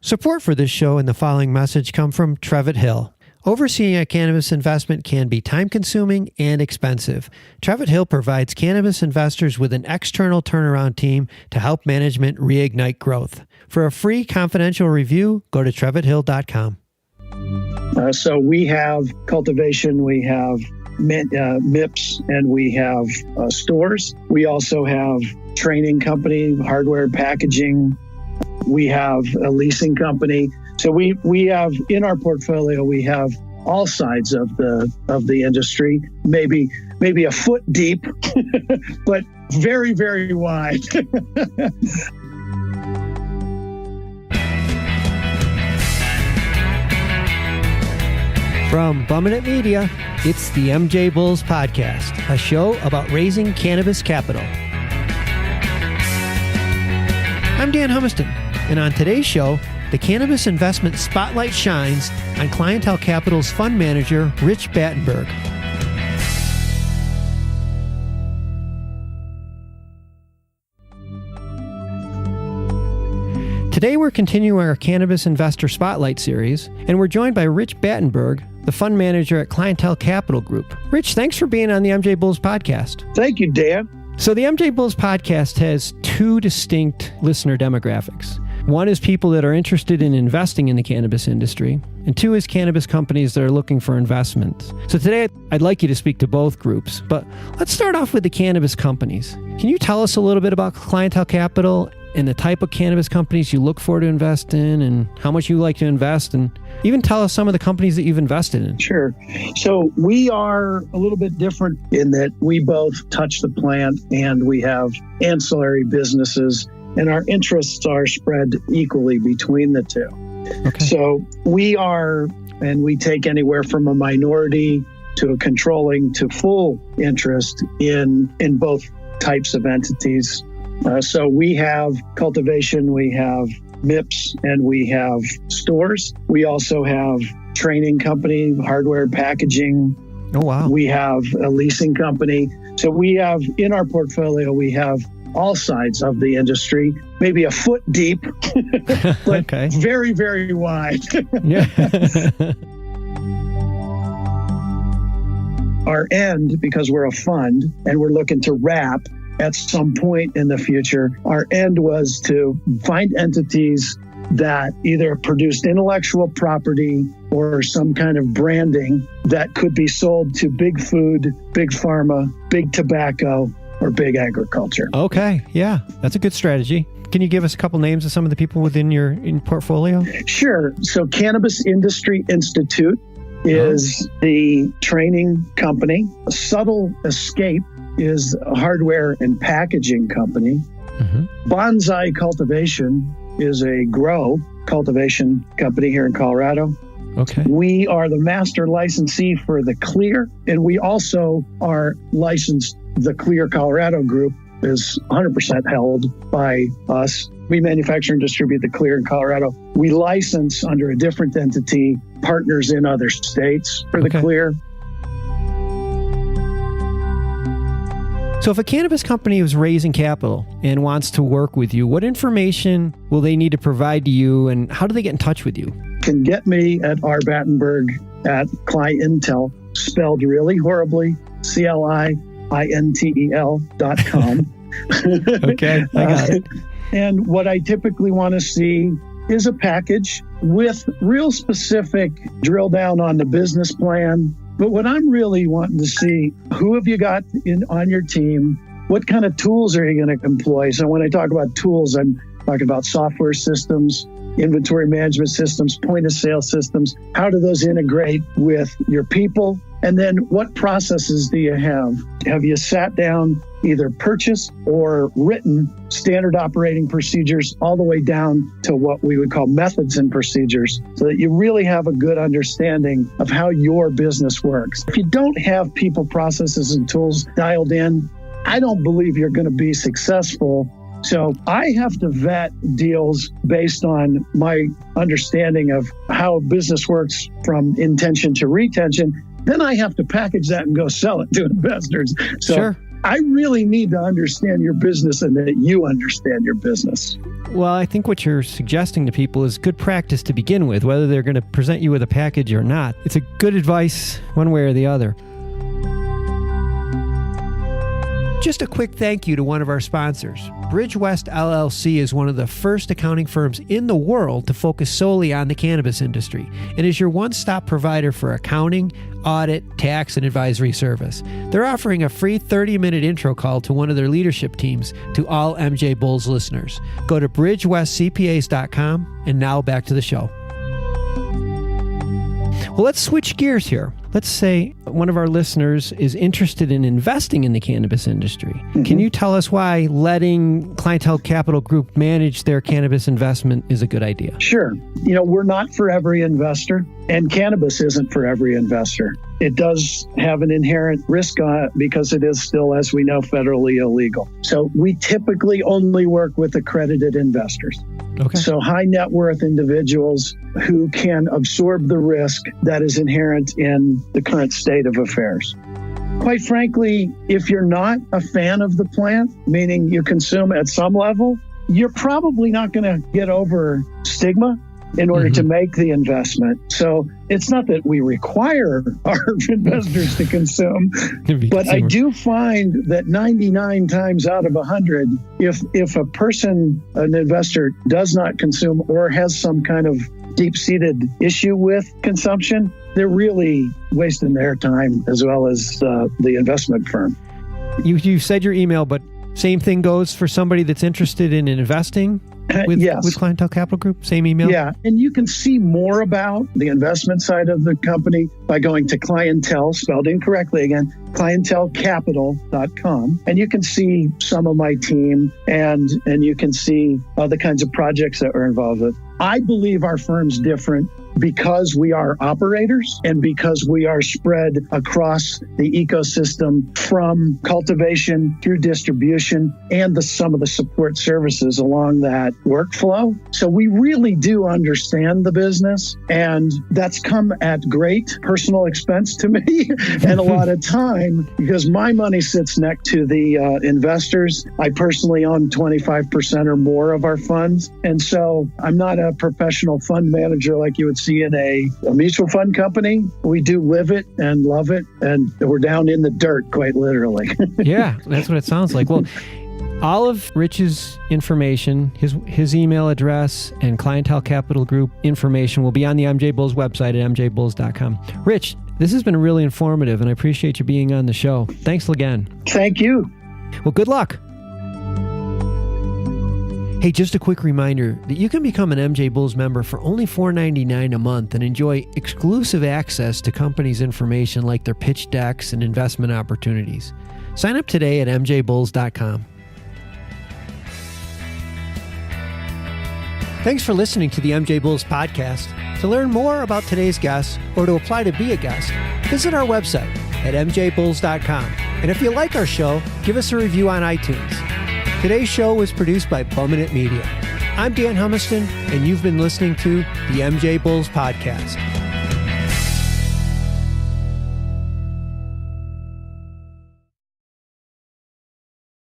Support for this show and the following message come from Trevitt Hill. Overseeing a cannabis investment can be time-consuming and expensive. Trevitt Hill provides cannabis investors with an external turnaround team to help management reignite growth. For a free confidential review, go to trevitthill.com. So we have cultivation, we have MIPS, and we have stores. We also have training company, hardware, packaging. We have a leasing company. So we have in our portfolio, we have all sides of the industry, maybe a foot deep, but very, very wide. From Bummin' It Media, it's the MJBulls podcast, a show about raising cannabis capital. I'm Dan Humiston, and on today's show, the Cannabis Investment Spotlight shines on Cliintel Capital's fund manager, Rich Batenburg. Today we're continuing our Cannabis Investor Spotlight series, and we're joined by Rich Batenburg, the fund manager at Cliintel Capital Group. Rich, thanks for being on the MJBulls podcast. Thank you, Dan. So the MJBulls podcast has two distinct listener demographics. One is people that are interested in investing in the cannabis industry, and two is cannabis companies that are looking for investments. So today, I'd like you to speak to both groups, but let's start off with the cannabis companies. Can you tell us a little bit about Cliintel Capital and the type of cannabis companies you look for to invest in and how much you like to invest, and even tell us some of the companies that you've invested in? Sure. So we are a little bit different in that we both touch the plant and we have ancillary businesses, and our interests are spread equally between the two. Okay. So we take anywhere from a minority to a controlling to full interest in both types of entities. So we have cultivation, we have MIPS, and we have stores. We also have training company, hardware, packaging. Oh, wow. We have a leasing company. So we have in our portfolio, we have all sides of the industry, maybe a foot deep, but okay, very, very wide. Yeah. Our end, because we're a fund and we're looking to wrap at some point in the future, our end was to find entities that either produced intellectual property or some kind of branding that could be sold to big food, big pharma, big tobacco, or big agriculture. Okay, yeah, that's a good strategy. Can you give us a couple names of some of the people within your portfolio? Sure. So Cannabis Industry Institute is the training company. Subtle Escape is a hardware and packaging company. Mm-hmm. Bonsai Cultivation is a grow cultivation company here in Colorado. Okay. We are the master licensee for the Clear, and we also are licensed. The Clear Colorado Group is 100% held by us. We manufacture and distribute the Clear in Colorado. We license under a different entity, partners in other states for the Clear. So if a cannabis company is raising capital and wants to work with you, what information will they need to provide to you, and how do they get in touch with you? Can get me at Batenburg at Cliintel, spelled really horribly, CLIINTEL.com. Okay, I got it. And what I typically want to see is a package with real specific drill down on the business plan. But what I'm really wanting to see, who have you got on your team? What kind of tools are you going to employ? So when I talk about tools, I'm talking about software systems, inventory management systems, point of sale systems. How do those integrate with your people? And then what processes do you have? Have you sat down, either purchased or written standard operating procedures all the way down to what we would call methods and procedures, so that you really have a good understanding of how your business works? If you don't have people, processes, and tools dialed in, I don't believe you're going to be successful. So I have to vet deals based on my understanding of how business works from intention to retention. Then I have to package that and go sell it to investors. So Sure. I really need to understand your business and that you understand your business. Well, I think what you're suggesting to people is good practice to begin with, whether they're going to present you with a package or not. It's a good advice one way or the other. Just a quick thank you to one of our sponsors. Bridgewest LLC is one of the first accounting firms in the world to focus solely on the cannabis industry and is your one-stop provider for accounting, audit, tax, and advisory service. They're offering a free 30-minute intro call to one of their leadership teams to all MJBulls listeners. Go to bridgewestcpas.com, and now back to the show. Well, let's switch gears here. Let's say one of our listeners is interested in investing in the cannabis industry. Mm-hmm. Can you tell us why letting Cliintel Capital Group manage their cannabis investment is a good idea? Sure. We're not for every investor, and cannabis isn't for every investor. It does have an inherent risk on it because it is still, as we know, federally illegal. So we typically only work with accredited investors. Okay. So high net worth individuals who can absorb the risk that is inherent in the current state of affairs. Quite frankly, if you're not a fan of the plant, meaning you consume at some level, you're probably not going to get over stigma in order to make the investment. So it's not that we require our investors to consume, but I do find that 99 times out of 100, if a person, an investor, does not consume or has some kind of deep-seated issue with consumption, they're really wasting their time as well as the investment firm. You said your email, but same thing goes for somebody that's interested in investing with Cliintel Capital Group? Same email? Yeah. And you can see more about the investment side of the company by going to Cliintel, spelled incorrectly again, CliintelCapital.com. And you can see some of my team and you can see the kinds of projects that we're involved with. I believe our firm's different because we are operators and because we are spread across the ecosystem from cultivation through distribution and some of the support services along that workflow. So we really do understand the business, and that's come at great personal expense to me and a lot of time because my money sits next to the investors. I personally own 25% or more of our funds. And so I'm not a professional fund manager like you would see in a mutual fund company. We do live it and love it, and we're down in the dirt, quite literally. Yeah, that's what it sounds like. Well, all of Rich's information, his email address, and Cliintel Capital Group information will be on the MJBulls website at mjbulls.com. Rich, this has been really informative, and I appreciate you being on the show. Thanks again. Thank you. Well, good luck. Hey, just a quick reminder that you can become an MJBulls member for only $4.99 a month and enjoy exclusive access to companies' information like their pitch decks and investment opportunities. Sign up today at mjbulls.com. Thanks for listening to the MJBulls podcast. To learn more about today's guests or to apply to be a guest, visit our website at mjbulls.com. And if you like our show, give us a review on iTunes. Today's show was produced by Bumminit Media. I'm Dan Humiston, and you've been listening to the MJBulls Podcast.